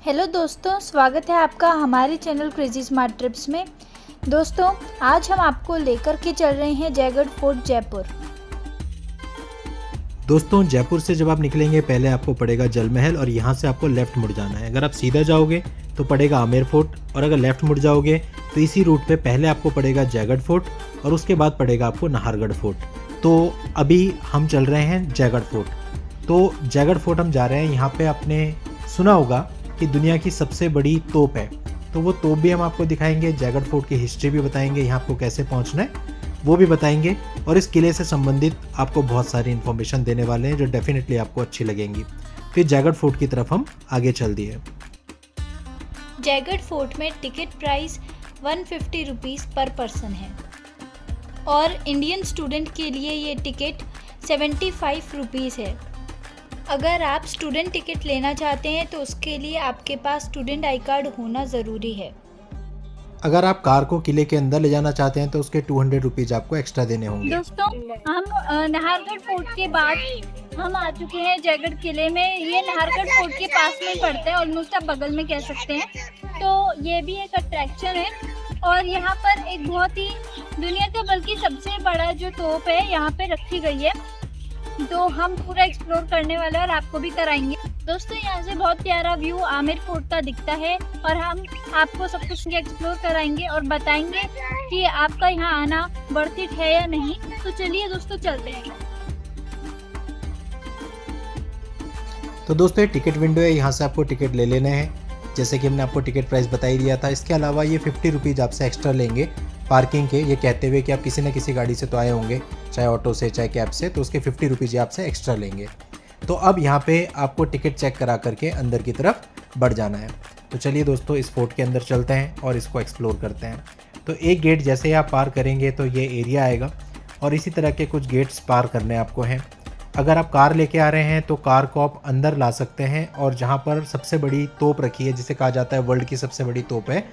Hello दोस्तों, स्वागत है आपका हमारे चैनल क्रेजी स्मार्ट ट्रिप्स में। दोस्तों, आज हम आपको लेकर के चल रहे हैं जयगढ़ फोर्ट जयपुर। दोस्तों, जयपुर से जब आप निकलेंगे पहले आपको पड़ेगा जल महल और यहाँ से आपको लेफ़्ट मुड़ जाना है। अगर आप सीधा जाओगे तो पड़ेगा आमेर फोर्ट और अगर लेफ़्ट मुड़ जाओगे तो इसी रूट पे पहले आपको पड़ेगा जयगढ़ फोर्ट और उसके बाद पड़ेगा आपको नाहरगढ़ फोर्ट। तो अभी हम चल रहे हैं जयगढ़ फोर्ट। तो जयगढ़ फोर्ट हम जा रहे हैं। यहाँ पे आपने सुना होगा कि दुनिया की सबसे बड़ी तोप है, तो वो तोप भी हम आपको दिखाएंगे। जयगढ़ फोर्ट की हिस्ट्री भी बताएंगे, यहाँ आपको कैसे पहुँचना है वो भी बताएंगे और इस किले से संबंधित आपको बहुत सारी इन्फॉर्मेशन देने वाले हैं जो डेफिनेटली आपको अच्छी लगेंगी। फिर जयगढ़ फोर्ट की तरफ हम आगे चल दिए। जयगढ़ फोर्ट में टिकट प्राइस 150 रुपीज़ पर पर्सन है और इंडियन स्टूडेंट के लिए ये टिकट 75 रुपीज़ है। अगर आप स्टूडेंट टिकट लेना चाहते हैं तो उसके लिए आपके पास स्टूडेंट आई कार्ड होना ज़रूरी है। अगर आप कार को किले के अंदर ले जाना चाहते हैं तो उसके 200 रुपीज़ आपको एक्स्ट्रा देने होंगे। दोस्तों, हम नाहरगढ़ फोर्ट के बाद हम आ चुके हैं जयगढ़ किले में। ये नाहरगढ़ फोर्ट के पास में पड़ता है, ऑलमोस्ट आप बगल में कह सकते हैं। तो ये भी एक अट्रैक्शन है और यहाँ पर एक बहुत ही दुनिया का बल्कि सबसे बड़ा जो तोप है यहाँ पे रखी गई है, तो हम पूरा एक्सप्लोर करने वाले हैं और आपको भी कराएंगे। दोस्तों, यहाँ से बहुत प्यारा व्यू आमेर फोर्ट का दिखता है और हम आपको सब कुछ एक्सप्लोर कराएंगे और बताएंगे कि आपका यहाँ आना वर्थ इट है या नहीं। तो चलिए दोस्तों, चलते हैं। तो दोस्तों, ये टिकट विंडो है, यहाँ से आपको टिकट ले लेने हैं। जैसे कि हमने आपको टिकट प्राइस बता ही दिया था। इसके अलावा ये 50 रुपीज़ आपसे एक्स्ट्रा लेंगे पार्किंग के, ये कहते हुए कि आप किसी न किसी गाड़ी से तो आए होंगे, चाहे ऑटो से चाहे कैब से, तो उसके 50 रुपीज़ आपसे एक्स्ट्रा लेंगे। तो अब यहाँ पे आपको टिकट चेक करा करके अंदर की तरफ बढ़ जाना है। तो चलिए दोस्तों, इस फोर्ट के अंदर चलते हैं और इसको एक्सप्लोर करते हैं। तो एक गेट जैसे ही आप पार करेंगे तो ये एरिया आएगा और इसी तरह के कुछ गेट्स पार करने आपको हैं। अगर आप कार लेके आ रहे हैं तो कार को आप अंदर ला सकते हैं और जहाँ पर सबसे बड़ी तोप रखी है, जिसे कहा जाता है वर्ल्ड की सबसे बड़ी तोप है,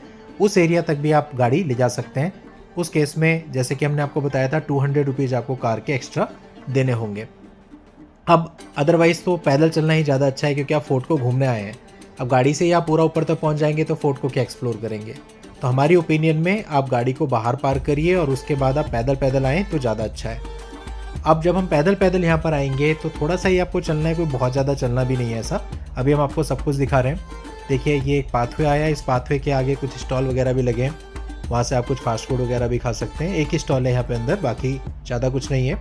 उस एरिया तक भी आप गाड़ी ले जा सकते हैं। उस केस में जैसे कि हमने आपको बताया था 200 रुपीज़ आपको कार के एक्स्ट्रा देने होंगे। अब अदरवाइज़ तो पैदल चलना ही ज़्यादा अच्छा है क्योंकि आप फोर्ट को घूमने आए हैं। अब गाड़ी से ही आप पूरा ऊपर तक पहुंच जाएंगे तो फोर्ट को क्या एक्सप्लोर करेंगे। तो हमारी ओपिनियन में आप गाड़ी को बाहर पार्क करिए और उसके बाद आप पैदल आएँ तो ज़्यादा अच्छा है। अब जब हम पैदल यहाँ पर आएंगे तो थोड़ा सा ही आपको चलना है, कोई बहुत ज़्यादा चलना भी नहीं है ऐसा। अभी हम आपको सब कुछ दिखा रहे हैं। देखिए, ये एक पाथवे आया है, इस पाथवे के आगे कुछ स्टॉल वगैरह भी लगे हैं, वहाँ से आप कुछ फास्ट फूड वगैरह भी खा सकते हैं। एक ही स्टॉल है यहाँ पे अंदर, बाकी ज़्यादा कुछ नहीं है।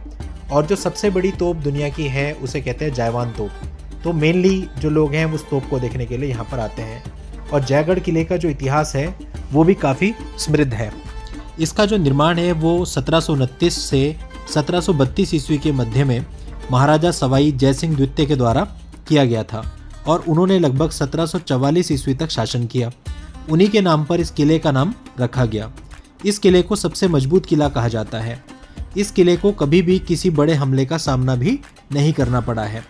और जो सबसे बड़ी तोप दुनिया की है उसे कहते हैं जायवान तोप। तो मेनली जो लोग हैं उस तोप को देखने के लिए यहाँ पर आते हैं। और जयगढ़ किले का जो इतिहास है वो भी काफ़ी समृद्ध है। इसका जो निर्माण है वो 1729 से 1732 ईस्वी के मध्य में महाराजा सवाई जयसिंह द्वितीय के द्वारा किया गया था और उन्होंने लगभग 1744 ईस्वी तक शासन किया। उन्हीं के नाम पर इस किले का नाम रखा गया। इस किले को सबसे मजबूत किला कहा जाता है। इस किले को कभी भी किसी बड़े हमले का सामना भी नहीं करना पड़ा है।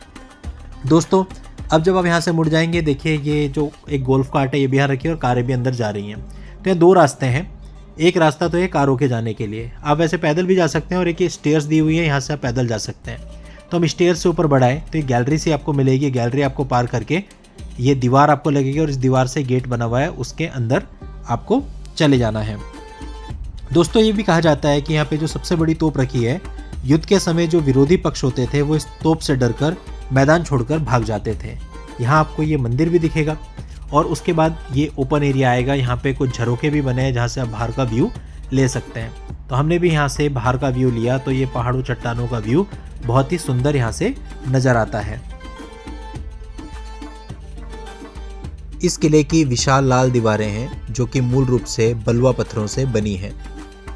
दोस्तों, अब जब आप यहाँ से मुड़ जाएंगे, देखिए ये जो एक गोल्फ कार्ट है ये भी यहाँ रखी है और कारें भी अंदर जा रही हैं। तो ये दो रास्ते हैं। एक रास्ता तो है कारों के जाने के लिए, आप वैसे पैदल भी जा सकते हैं और एक ये स्टेयर्स दी हुई है, यहाँ से आप पैदल जा सकते हैं। तो हम स्टेयर्स से ऊपर बढ़ाएं तो ये गैलरी से आपको मिलेगी। गैलरी आपको पार करके ये दीवार आपको लगेगी और इस दीवार से गेट बना हुआ है, उसके अंदर आपको चले जाना है। दोस्तों, ये भी कहा जाता है कि यहाँ पे जो सबसे बड़ी तोप रखी है, युद्ध के समय जो विरोधी पक्ष होते थे वो इस तोप से डरकर मैदान छोड़कर भाग जाते थे। यहाँ आपको ये मंदिर भी दिखेगा और उसके बाद ये ओपन एरिया आएगा। यहाँ पे कुछ झरोखे भी बने हैं जहाँ से आप बाहर का व्यू ले सकते हैं। तो हमने भी यहाँ से बाहर का व्यू लिया तो ये पहाड़ों चट्टानों का व्यू बहुत ही सुंदर यहाँ से नज़र आता है। इस किले की विशाल लाल दीवारें हैं जो कि मूल रूप से बलुआ पत्थरों से बनी हैं।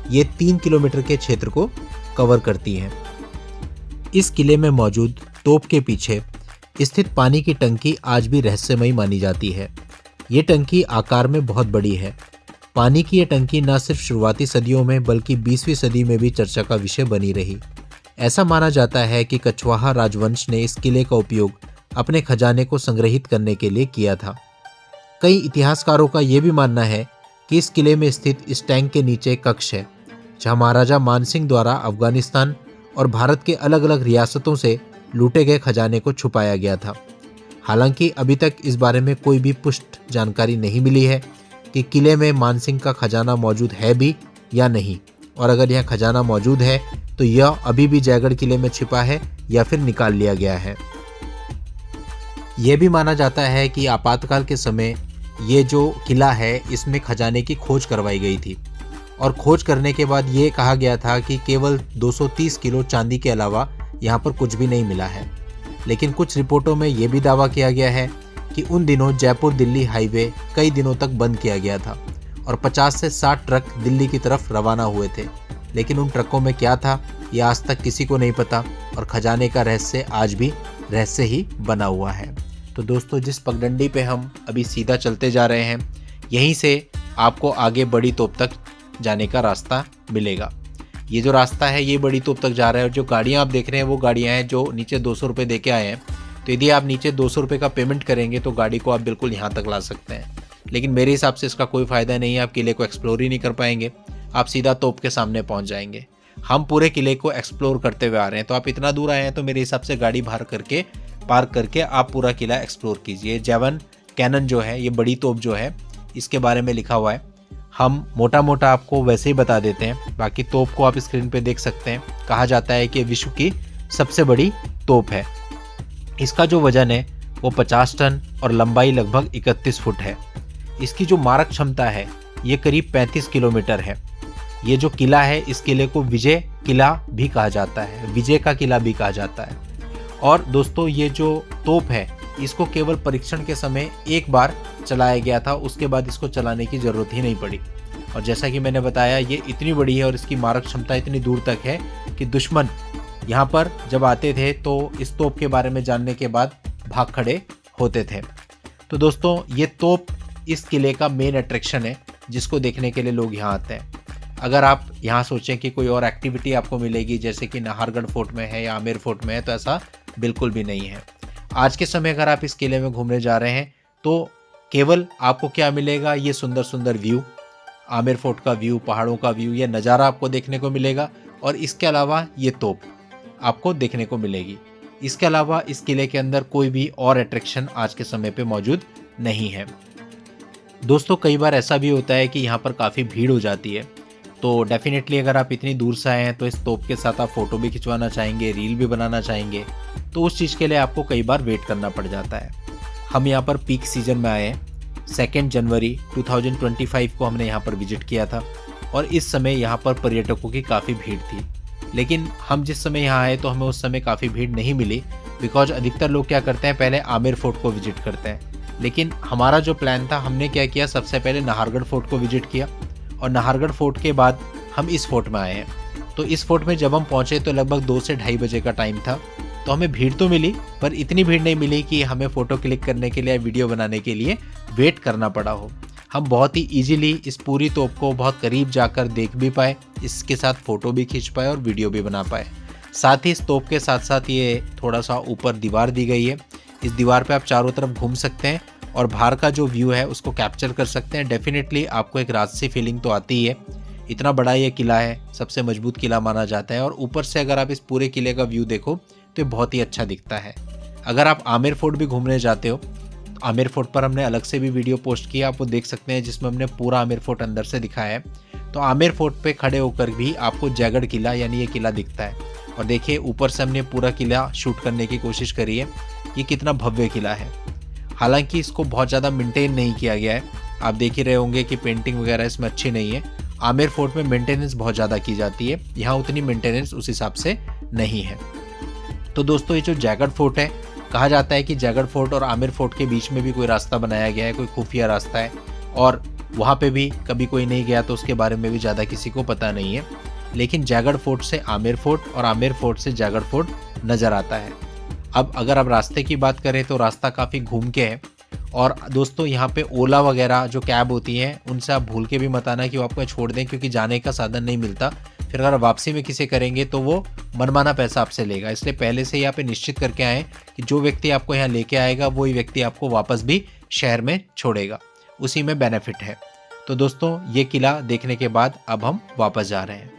ये 3 किलोमीटर के क्षेत्र को कवर करती हैं। इस किले में मौजूद तोप के पीछे स्थित पानी की टंकी आज भी रहस्यमयी मानी जाती है। ये टंकी आकार में बहुत बड़ी है। पानी की ये टंकी न सिर्फ शुरुआती सदियों में बल्कि 20वीं सदी में भी चर्चा का विषय बनी रही। ऐसा माना जाता है कि कछवाहा राजवंश ने इस किले का उपयोग अपने खजाने को संग्रहित करने के लिए किया था। कई इतिहासकारों का यह भी मानना है कि इस किले में स्थित इस टैंक के नीचे एक कक्ष है जहाँ महाराजा मानसिंह द्वारा अफगानिस्तान और भारत के अलग अलग रियासतों से लूटे गए खजाने को छुपाया गया था। हालांकि अभी तक इस बारे में कोई भी पुष्ट जानकारी नहीं मिली है कि किले में मानसिंह का खजाना मौजूद है भी या नहीं, और अगर यह खजाना मौजूद है तो यह अभी भी जयगढ़ किले में छिपा है या फिर निकाल लिया गया है। यह भी माना जाता है कि आपातकाल के समय ये जो किला है इसमें खजाने की खोज करवाई गई थी, और खोज करने के बाद ये कहा गया था कि केवल 230 किलो चांदी के अलावा यहाँ पर कुछ भी नहीं मिला है। लेकिन कुछ रिपोर्टों में ये भी दावा किया गया है कि उन दिनों जयपुर दिल्ली हाईवे कई दिनों तक बंद किया गया था और 50 से 60 ट्रक दिल्ली की तरफ रवाना हुए थे, लेकिन उन ट्रकों में क्या था ये आज तक किसी को नहीं पता, और खजाने का रहस्य आज भी रहस्य ही बना हुआ है। तो दोस्तों, जिस पगडंडी पे हम अभी सीधा चलते जा रहे हैं, यहीं से आपको आगे बड़ी तोप तक जाने का रास्ता मिलेगा। ये जो रास्ता है ये बड़ी तोप तक जा रहा है, और जो गाड़ियाँ आप देख रहे हैं वो गाड़ियाँ हैं जो नीचे 200 रुपये दे के आए हैं। तो यदि आप नीचे 200 रुपये का पेमेंट करेंगे तो गाड़ी को आप बिल्कुल यहाँ तक ला सकते हैं, लेकिन मेरे हिसाब से इसका कोई फ़ायदा नहीं है। आप किले को एक्सप्लोर ही नहीं कर पाएंगे, आप सीधा तोप के सामने पहुँच जाएंगे। हम पूरे किले को एक्सप्लोर करते हुए आ रहे हैं, तो आप इतना दूर आए हैं तो मेरे हिसाब से गाड़ी पार्क करके आप पूरा किला एक्सप्लोर कीजिए। जेवन कैनन जो है, ये बड़ी तोप जो है, इसके बारे में लिखा हुआ है। हम मोटा मोटा आपको वैसे ही बता देते हैं, बाकी तोप को आप स्क्रीन पे देख सकते हैं। कहा जाता है कि विश्व की सबसे बड़ी तोप है। इसका जो वजन है वो 50 टन और लंबाई लगभग 31 फुट है। इसकी जो मारक क्षमता है ये करीब 35 किलोमीटर है। ये जो किला है इस किले को विजय किला भी कहा जाता है, विजय का किला भी कहा जाता है। और दोस्तों, ये जो तोप है इसको केवल परीक्षण के समय एक बार चलाया गया था, उसके बाद इसको चलाने की ज़रूरत ही नहीं पड़ी। और जैसा कि मैंने बताया, ये इतनी बड़ी है और इसकी मारक क्षमता इतनी दूर तक है कि दुश्मन यहाँ पर जब आते थे तो इस तोप के बारे में जानने के बाद भाग खड़े होते थे। तो दोस्तों, ये तोप इस किले का मेन अट्रैक्शन है जिसको देखने के लिए लोग यहाँ आते हैं। अगर आप यहाँ सोचें कि कोई और एक्टिविटी आपको मिलेगी जैसे कि नाहरगढ़ फोर्ट में है या आमेर फोर्ट में है, तो ऐसा बिल्कुल भी नहीं है। आज के समय अगर आप इस किले में घूमने जा रहे हैं तो केवल आपको क्या मिलेगा, ये सुंदर सुंदर व्यू, आमेर फोर्ट का व्यू, पहाड़ों का व्यू, ये नज़ारा आपको देखने को मिलेगा, और इसके अलावा ये तोप आपको देखने को मिलेगी। इसके अलावा इस किले के अंदर कोई भी और अट्रैक्शन आज के समय पे मौजूद नहीं है। दोस्तों, कई बार ऐसा भी होता है कि यहाँ पर काफ़ी भीड़ हो जाती है, तो डेफिनेटली अगर आप इतनी दूर से आए हैं तो इस तोप के साथ आप फ़ोटो भी खिंचवाना चाहेंगे, रील भी बनाना चाहेंगे, तो उस चीज़ के लिए आपको कई बार वेट करना पड़ जाता है। हम यहाँ पर पीक सीजन में आए हैं, 2 जनवरी 2025 को हमने यहाँ पर विजिट किया था, और इस समय यहाँ पर पर्यटकों की काफ़ी भीड़ थी। लेकिन हम जिस समय यहाँ आए तो हमें उस समय काफ़ी भीड़ नहीं मिली, बिकॉज अधिकतर लोग क्या करते हैं, पहले आमेर फोर्ट को विजिट करते हैं। लेकिन हमारा जो प्लान था, हमने क्या किया, सबसे पहले नाहरगढ़ फोर्ट को विजिट किया, और नाहरगढ़ फोर्ट के बाद हम इस फोर्ट में आए हैं। तो इस फोर्ट में जब हम पहुँचे तो लगभग 2 से 2:30 बजे का टाइम था। तो हमें भीड़ तो मिली, पर इतनी भीड़ नहीं मिली कि हमें फ़ोटो क्लिक करने के लिए, वीडियो बनाने के लिए वेट करना पड़ा हो। हम बहुत ही इजीली इस पूरी तोप को बहुत करीब जाकर देख भी पाए, इसके साथ फ़ोटो भी खींच पाए और वीडियो भी बना पाए। साथ ही इस तोप के साथ साथ ये थोड़ा सा ऊपर दीवार दी गई है। इस दीवार पे आप चारों तरफ घूम सकते हैं और बाहर का जो व्यू है उसको कैप्चर कर सकते हैं। डेफिनेटली आपको एक राजसी फीलिंग तो आती ही है। इतना बड़ा ये किला है, सबसे मजबूत किला माना जाता है, और ऊपर से अगर आप इस पूरे किले का व्यू देखो तो ये बहुत ही अच्छा दिखता है। अगर आप आमेर फोर्ट भी घूमने जाते हो, तो आमेर फोर्ट पर हमने अलग से भी वीडियो पोस्ट किया, आप वो देख सकते हैं, जिसमें हमने पूरा आमेर फोर्ट अंदर से दिखाया है। तो आमेर फोर्ट पे खड़े होकर भी आपको जयगढ़ किला यानी ये किला दिखता है। और देखिए, ऊपर से हमने पूरा किला शूट करने की कोशिश करी है। ये कितना भव्य किला है। हालांकि इसको बहुत ज़्यादा मेंटेन नहीं किया गया है। आप देख ही रहे होंगे कि पेंटिंग वगैरह इसमें अच्छी नहीं है। आमेर फोर्ट में मेंटेनेंस बहुत ज़्यादा की जाती है, यहाँ उतनी मेंटेनेंस उस हिसाब से नहीं है। तो दोस्तों, ये जो जयगढ़ फोर्ट है, कहा जाता है कि जयगढ़ फोर्ट और आमेर फोर्ट के बीच में भी कोई रास्ता बनाया गया है, कोई खुफिया रास्ता है, और वहाँ पे भी कभी कोई नहीं गया तो उसके बारे में भी ज़्यादा किसी को पता नहीं है। लेकिन जयगढ़ फोर्ट से आमेर फोर्ट और आमेर फोर्ट से जयगढ़ फोर्ट नज़र आता है। अब अगर आप रास्ते की बात करें तो रास्ता काफ़ी घूम के है। और दोस्तों, यहाँ पे ओला वगैरह जो कैब होती हैं उनसे आप भूल के भी मत आना कि वो आपको छोड़ दें, क्योंकि जाने का साधन नहीं मिलता। फिर अगर वापसी में किसी करेंगे तो वो मनमाना पैसा आपसे लेगा। इसलिए पहले से यहाँ पे निश्चित करके आएँ कि जो व्यक्ति आपको यहाँ लेके आएगा वही व्यक्ति आपको वापस भी शहर में छोड़ेगा, उसी में बेनिफिट है। तो दोस्तों, ये किला देखने के बाद अब हम वापस जा रहे हैं।